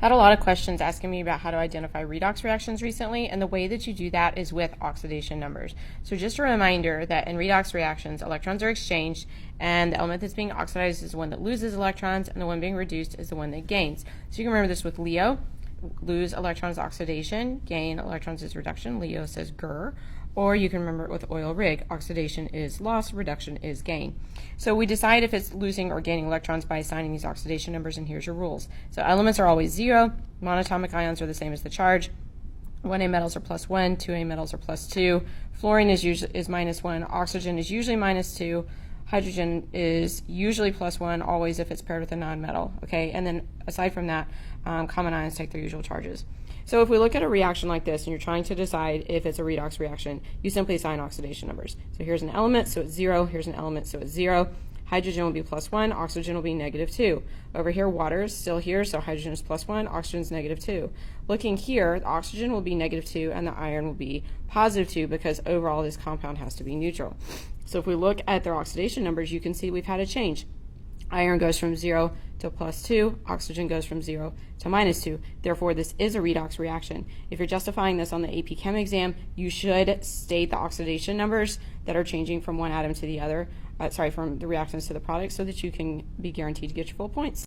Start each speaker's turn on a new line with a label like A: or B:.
A: Had a lot of questions asking me about how to identify redox reactions recently, and the way that you do that is with oxidation numbers. So just a reminder that in redox reactions, electrons are exchanged, and the element that's being oxidized is the one that loses electrons, and the one being reduced is the one that gains. So you can remember this with Leo. Lose electrons oxidation, gain electrons is reduction. Leo says GR. Or you can remember it with oil rig. Oxidation is loss, reduction is gain. So we decide if it's losing or gaining electrons by assigning these oxidation numbers, and here's your rules. So elements are always 0. Monatomic ions are the same as the charge. 1A metals are +1, 2A metals are +2. Fluorine is -1. Oxygen is usually -2. Hydrogen is usually +1, always if it's paired with a nonmetal. Okay, and then aside from that, common ions take their usual charges. So if we look at a reaction like this and you're trying to decide if it's a redox reaction, you simply assign oxidation numbers. So here's an element, so it's 0. Here's an element, so it's 0. Hydrogen will be +1, oxygen will be -2. Over here, water is still here, so hydrogen is +1, oxygen is -2. Looking here, the oxygen will be -2 and the iron will be +2 because overall this compound has to be neutral. So if we look at their oxidation numbers, you can see we've had a change. Iron goes from 0 to +2, oxygen goes from 0 to -2. Therefore, this is a redox reaction. If you're justifying this on the AP Chem exam, you should state the oxidation numbers that are changing from one atom to the other, from the reactants to the product, so that you can be guaranteed to get your full points.